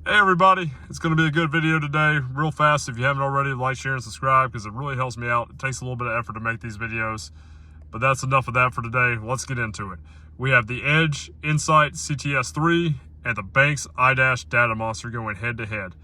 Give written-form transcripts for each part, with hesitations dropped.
Hey everybody, it's going to be a good video today. Real fast, if you haven't already, like, share, and subscribe because it really helps me out. It takes a little bit of effort to make these videos, but that's enough of that for today. Let's get into it. We have the Edge Insight CTS3 and the Banks iDash Data Monster going head to head.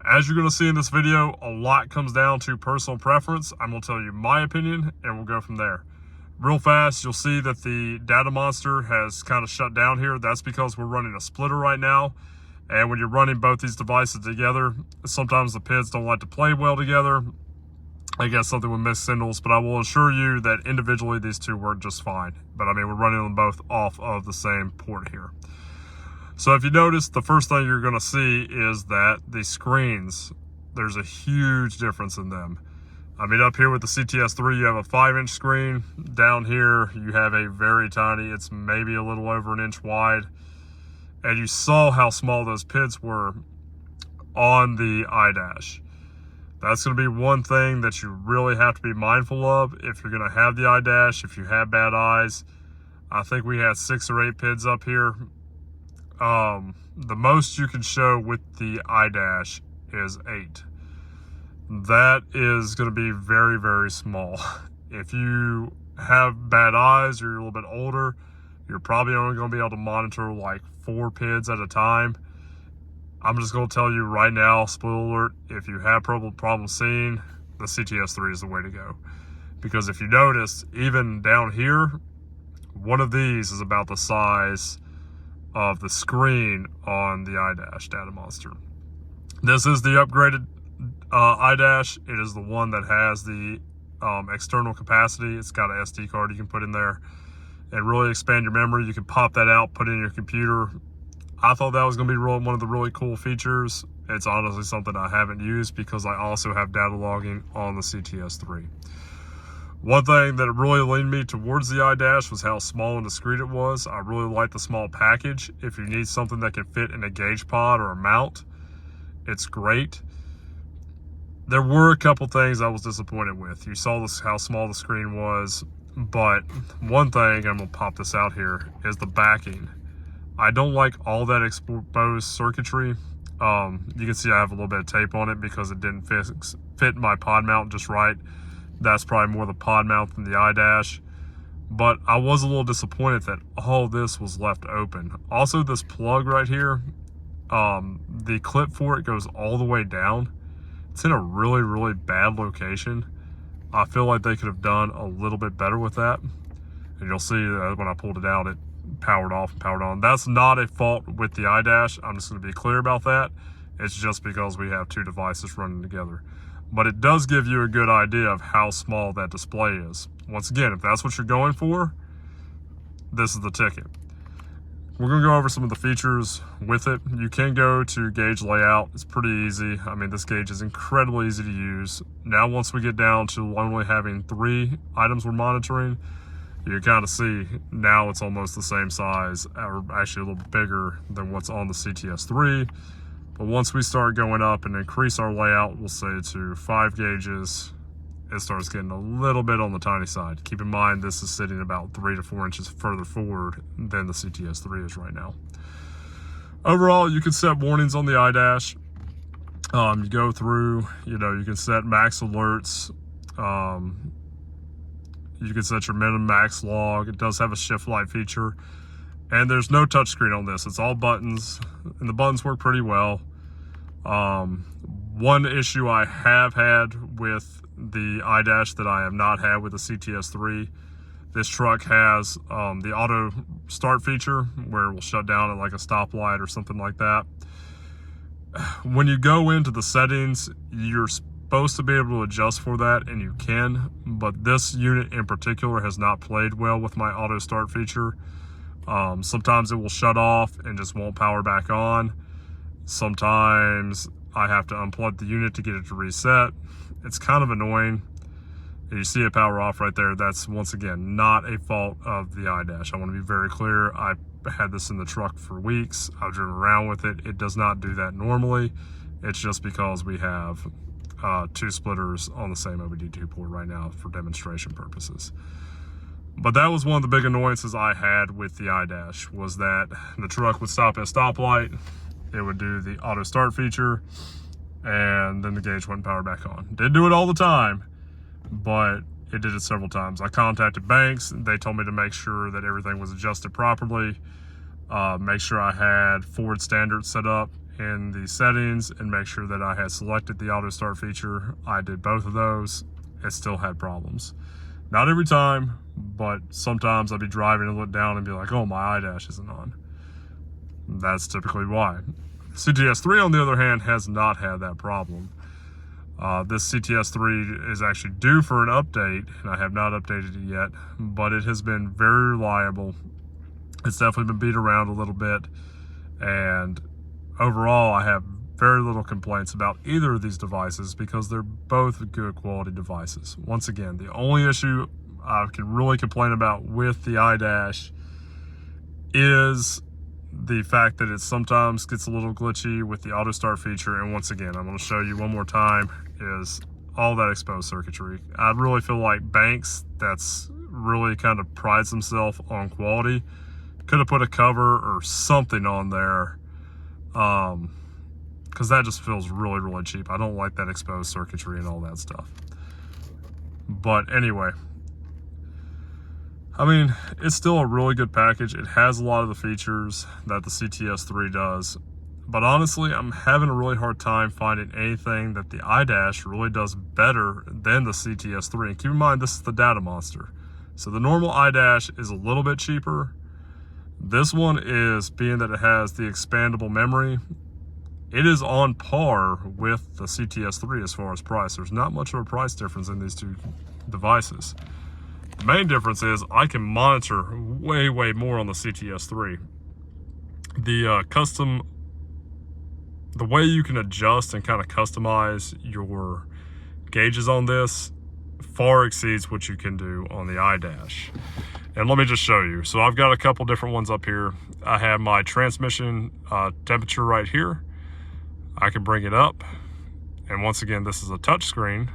As you're going to see in this video, a lot comes down to personal preference. I'm going to tell you my opinion and we'll go from there. Real fast, you'll see that the Data Monster has kind of shut down here. That's because we're running a splitter right now. And when you're running both these devices together, sometimes the PIDs don't like to play well together. I guess something with mixed signals, but I will assure you that individually these two work just fine. But I mean, we're running them both off of the same port here. So if you notice, the first thing you're gonna see is that the screens, there's a huge difference in them. I mean, up here with the CTS3, you have a 5-inch screen. Down here, you have a very tiny, it's maybe a little over an inch wide. And you saw how small those PIDs were on the iDash. That's going to be one thing that you really have to be mindful of if you're going to have the iDash, if you have bad eyes. I think we had 6 or 8 PIDs up here. The most you can show with the iDash is 8. That is going to be very, very small. If you have bad eyes or you're a little bit older, you're probably only going to be able to monitor like 4 PIDs at a time. I'm just going to tell you right now, spoiler alert, if you have problem seeing, the CTS3 is the way to go. Because if you notice, even down here, one of these is about the size of the screen on the iDash Data Monster. This is the upgraded iDash. It is the one that has the external capacity. It's got an SD card you can put in there and really expand your memory. You can pop that out, put it in your computer. I thought that was going to be one of the really cool features. It's honestly something I haven't used because I also have data logging on the CTS3. One thing that really leaned me towards the iDash was how small and discreet it was. I really like the small package. If you need something that can fit in a gauge pod or a mount, it's great. There were a couple things I was disappointed with. You saw how small the screen was. But one thing, I'm going to pop this out here, is the backing. I don't like all that exposed circuitry. You can see I have a little bit of tape on it because it didn't fit my pod mount just right. That's probably more the pod mount than the iDash. But I was a little disappointed that all this was left open. Also, this plug right here, the clip for it goes all the way down. It's in a really, really bad location. I feel like they could have done a little bit better with that. And you'll see that when I pulled it out, it powered off and powered on. That's not a fault with the iDash. I'm just going to be clear about that. It's just because we have 2 devices running together. But it does give you a good idea of how small that display is. Once again, if that's what you're going for, this is the ticket. We're going to go over some of the features with it. You can go to gauge layout. It's pretty easy. I mean, this gauge is incredibly easy to use. Now, once we get down to only having 3 items we're monitoring, you can kind of see now it's almost the same size, or actually a little bigger than what's on the CTS3. But once we start going up and increase our layout, we'll say to 5 gauges, it starts getting a little bit on the tiny side. Keep in mind, this is sitting about 3 to 4 inches further forward than the CTS3 is right now. Overall, you can set warnings on the iDash. You go through, you can set max alerts. You can set your min max log. It does have a shift light feature. And there's no touchscreen on this. It's all buttons, and the buttons work pretty well. One issue I have had with the iDash that I have not had with the CTS3, this truck has the auto start feature where it will shut down at like a stoplight or something like that. When you go into the settings, you're supposed to be able to adjust for that, and you can, but this unit in particular has not played well with my auto start feature. Sometimes it will shut off and just won't power back on. Sometimes I have to unplug the unit to get it to reset. It's kind of annoying. You see it power off right there. That's, once again, not a fault of the iDash. I want to be very clear. I had this in the truck for weeks. I've driven around with it. It does not do that normally. It's just because we have 2 splitters on the same OBD2 port right now for demonstration purposes. But that was one of the big annoyances I had with the iDash, was that the truck would stop at a stoplight it would do the auto start feature, and then the gauge wouldn't power back on. Didn't do it all the time, but it did it several times. I contacted Banks. They told me to make sure that everything was adjusted properly, make sure I had Ford standards set up in the settings, and make sure that I had selected the auto start feature. I did both of those. It still had problems. Not every time, but sometimes I'd be driving and look down and be like, oh, my iDash isn't on. That's typically why. CTS3, on the other hand, has not had that problem. This CTS3 is actually due for an update, and I have not updated it yet, but it has been very reliable. It's definitely been beat around a little bit, and overall, I have very little complaints about either of these devices because they're both good quality devices. Once again, the only issue I can really complain about with the iDash is the fact that it sometimes gets a little glitchy with the auto start feature. And once again, I'm going to show you one more time, is all that exposed circuitry. I really feel like Banks, that's really kind of prides themselves on quality, could have put a cover or something on there, because that just feels really, really cheap. I don't like that exposed circuitry and all that stuff. But anyway, I mean, it's still a really good package. It has a lot of the features that the CTS3 does. But honestly, I'm having a really hard time finding anything that the iDash really does better than the CTS3. And keep in mind, this is the data monster. So the normal iDash is a little bit cheaper. This one is, being that it has the expandable memory, it is on par with the CTS3 as far as price. There's not much of a price difference in these two devices. The main difference is I can monitor way, way more on the CTS3. The way you can adjust and kind of customize your gauges on this far exceeds what you can do on the iDash. And let me just show you. So I've got a couple different ones up here. I have my transmission temperature right here. I can bring it up. And once again, this is a touch screen.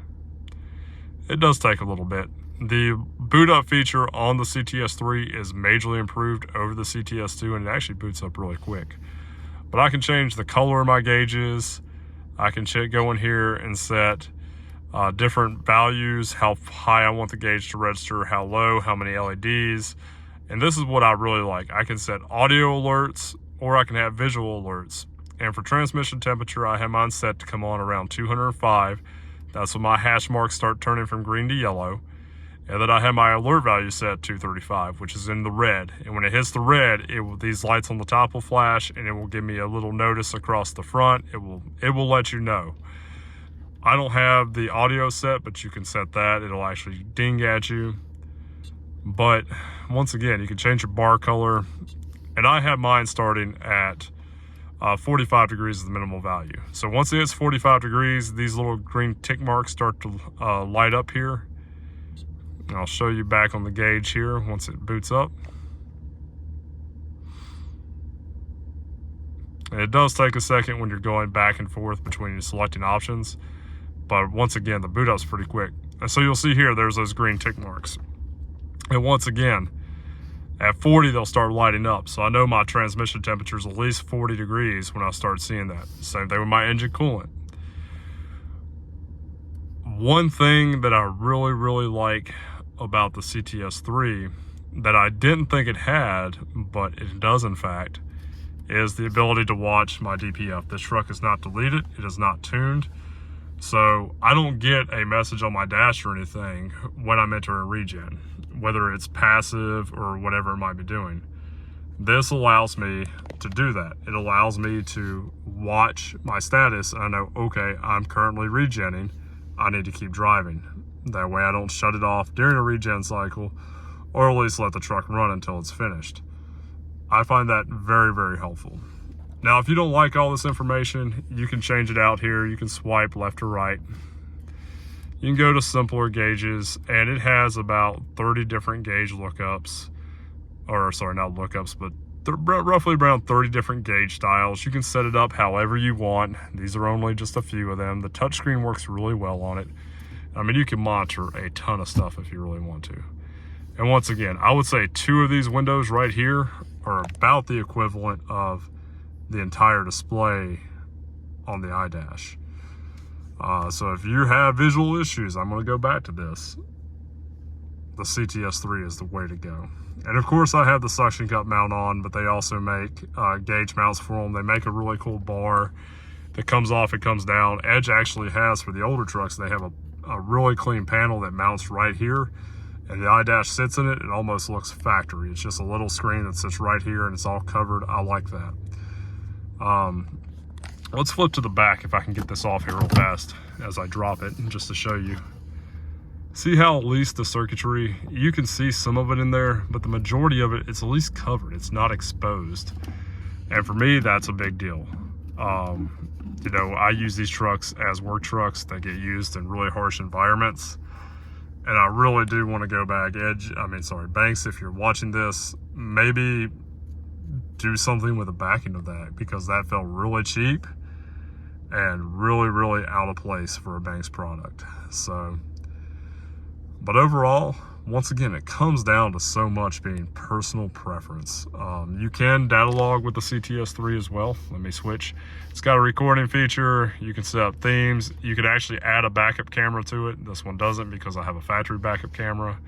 It does take a little bit. The boot up feature on the CTS3 is majorly improved over the CTS2, and it actually boots up really quick. But I can change the color of my gauges. I can go in here and set different values, how high I want the gauge to register, how low, how many LEDs. And this is what I really like. I can set audio alerts, or I can have visual alerts. And for transmission temperature, I have mine set to come on around 205. That's when my hash marks start turning from green to yellow. And then I have my alert value set 235, which is in the red. And when it hits the red, these lights on the top will flash, and it will give me a little notice across the front. It will let you know. I don't have the audio set, but you can set that. It'll actually ding at you. But once again, you can change your bar color. And I have mine starting at 45 degrees is the minimal value. So once it hits 45 degrees, these little green tick marks start to light up here. And I'll show you back on the gauge here once it boots up. And it does take a second when you're going back and forth between your selecting options. But once again, the boot up's pretty quick. And so you'll see here, there's those green tick marks. And once again, at 40, they'll start lighting up. So I know my transmission temperature is at least 40 degrees when I start seeing that. Same thing with my engine coolant. One thing that I really, really like about the CTS3 that I didn't think it had, but it does in fact, is the ability to watch my DPF. This truck is not deleted, it is not tuned. So I don't get a message on my dash or anything when I'm entering regen, whether it's passive or whatever it might be doing. This allows me to do that. It allows me to watch my status, and I know, okay, I'm currently regenning, I need to keep driving. That way I don't shut it off during a regen cycle, or at least let the truck run until it's finished. I find that very, very helpful. Now, if you don't like all this information, you can change it out here. You can swipe left or right. You can go to simpler gauges, and it has about 30 different gauge lookups, or sorry, not lookups, but roughly around 30 different gauge styles. You can set it up however you want. These are only just a few of them. The touchscreen works really well on it. I mean, you can monitor a ton of stuff if you really want to. And once again, I would say 2 of these windows right here are about the equivalent of the entire display on the iDash. So if you have visual issues, I'm going to go back to this. The CTS3 is the way to go. And of course I have the suction cup mount on, but they also make gauge mounts for them. They make a really cool bar that comes off, it comes down. Edge actually has, for the older trucks, they have a really clean panel that mounts right here, and the iDash sits in it. It almost looks factory. It's just a little screen that sits right here and it's all covered. I like that. Let's flip to the back if I can get this off here real fast as I drop it, just to show you. See how at least the circuitry, you can see some of it in there, but the majority of it, it's at least covered. It's not exposed. And for me, that's a big deal. You know, I use these trucks as work trucks that get used in really harsh environments. And I really do want to go back, Banks, if you're watching this, maybe do something with the backing of that, because that felt really cheap and really, really out of place for a Banks product. So, but overall, once again, it comes down to so much being personal preference. You can data log with the CTS3 as well. Let me switch. It's got a recording feature. You can set up themes. You could actually add a backup camera to it. This one doesn't because I have a factory backup camera.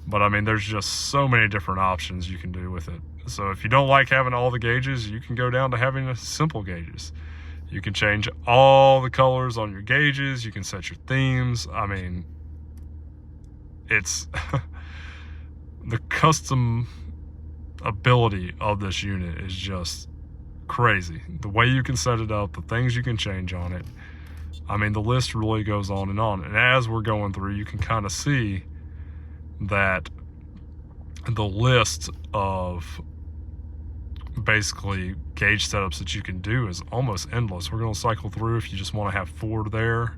But I mean, there's just so many different options you can do with it. So if you don't like having all the gauges, you can go down to having a simple gauges. You can change all the colors on your gauges. You can set your themes. I mean, it's the custom ability of this unit is just crazy. The way you can set it up, the things you can change on it. I mean, the list really goes on. And as we're going through, you can kind of see that the list of basically gauge setups that you can do is almost endless. We're going to cycle through. If you just want to have 4 there,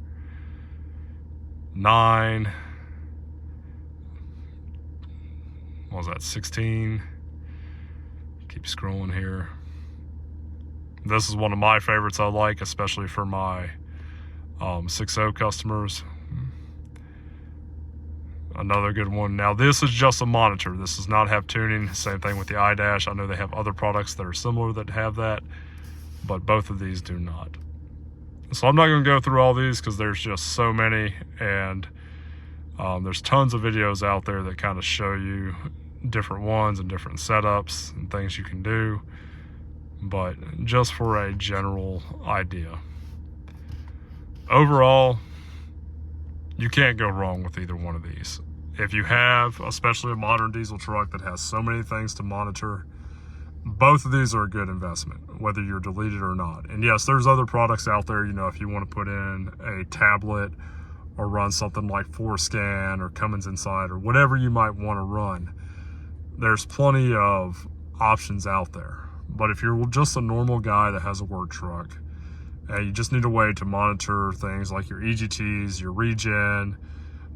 9, what was that, 16. Keep scrolling here. This is one of my favorites I like, especially for my 6.0 customers. Another good one. Now this is just a monitor. This does not have tuning. Same thing with the iDash. I know they have other products that are similar that have that, but both of these do not. So I'm not going to go through all these because there's just so many, and there's tons of videos out there that kind of show you different ones and different setups and things you can do, but just for a general idea. Overall, you can't go wrong with either one of these. If you have, especially a modern diesel truck that has so many things to monitor, both of these are a good investment, whether you're deleted or not. And yes, there's other products out there, you know, if you want to put in a tablet or run something like ForeScan or Cummins Inside or whatever you might want to run, there's plenty of options out there. But if you're just a normal guy that has a work truck, and you just need a way to monitor things like your EGTs, your regen.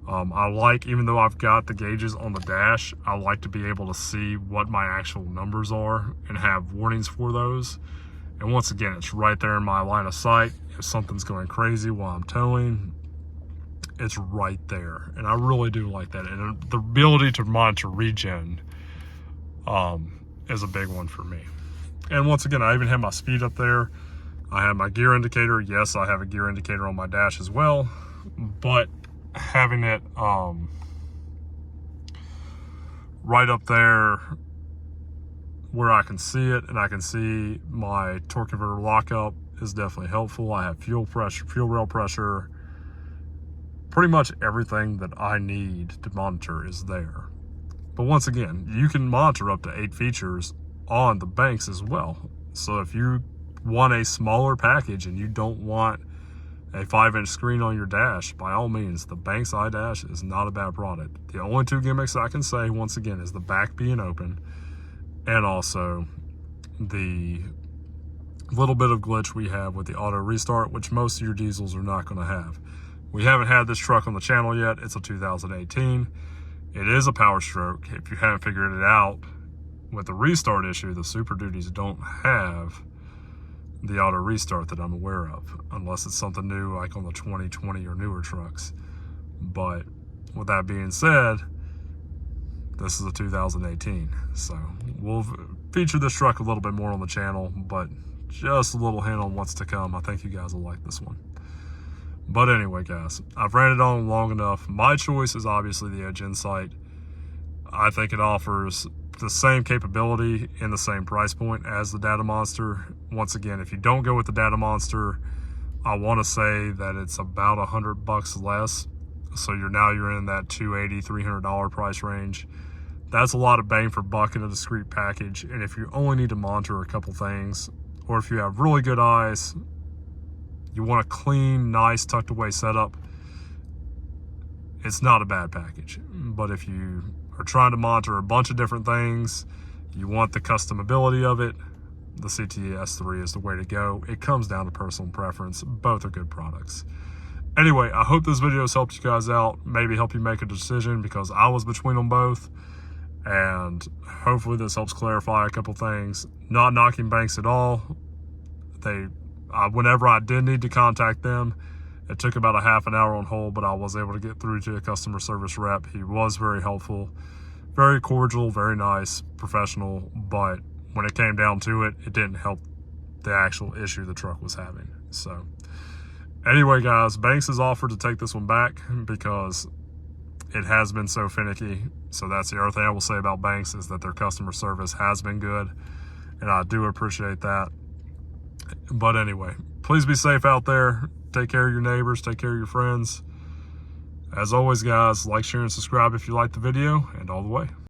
I like, even though I've got the gauges on the dash, I like to be able to see what my actual numbers are and have warnings for those. And once again, it's right there in my line of sight. If something's going crazy while I'm towing, it's right there. And I really do like that. And the ability to monitor regen is a big one for me. And once again, I even have my speed up there. I have my gear indicator. Yes, I have a gear indicator on my dash as well, but having it right up there where I can see it and I can see my torque converter lockup is definitely helpful. I have fuel pressure, fuel rail pressure, pretty much everything that I need to monitor is there. But once again, you can monitor up to 8 features on the Banks as well. So if you want a smaller package and you don't want a 5-inch screen on your dash, by all means, the Banks iDash is not a bad product. The only 2 gimmicks I can say, once again, is the back being open and also the little bit of glitch we have with the auto restart, which most of your diesels are not going to have. We haven't had this truck on the channel yet. It's a 2018. It is a Power Stroke. If you haven't figured it out, with the restart issue, the Super Duties don't have the auto restart that I'm aware of, unless it's something new like on the 2020 or newer trucks. But with that being said, this is a 2018, so we'll feature this truck a little bit more on the channel, but just a little hint on what's to come. I think you guys will like this one. But anyway, guys, I've ran it on long enough. My choice is obviously the Edge Insight. I think it offers the same capability in the same price point as the Data Monster. Once again, if you don't go with the Data Monster, I want to say that it's about $100 less. So you're in that $280, $300 price range. That's a lot of bang for buck in a discrete package. And if you only need to monitor a couple things, or if you have really good eyes, you want a clean, nice, tucked away setup, it's not a bad package. But if you are trying to monitor a bunch of different things, you want the customability of it, the CTS3 is the way to go. It comes down to personal preference. Both are good products. Anyway, I hope this video has helped you guys out, maybe help you make a decision, because I was between them both. And hopefully this helps clarify a couple things. Not knocking Banks at all. Whenever I did need to contact them, it took about a half an hour on hold, but I was able to get through to a customer service rep. He was very helpful, very cordial, very nice, professional, but when it came down to it, it didn't help the actual issue the truck was having. So anyway, guys, Banks has offered to take this one back because it has been so finicky. So that's the other thing I will say about Banks, is that their customer service has been good, and I do appreciate that. But anyway, please be safe out there. Take care of your neighbors, take care of your friends. As always, guys, like, share, and subscribe if you like the video, and all the way.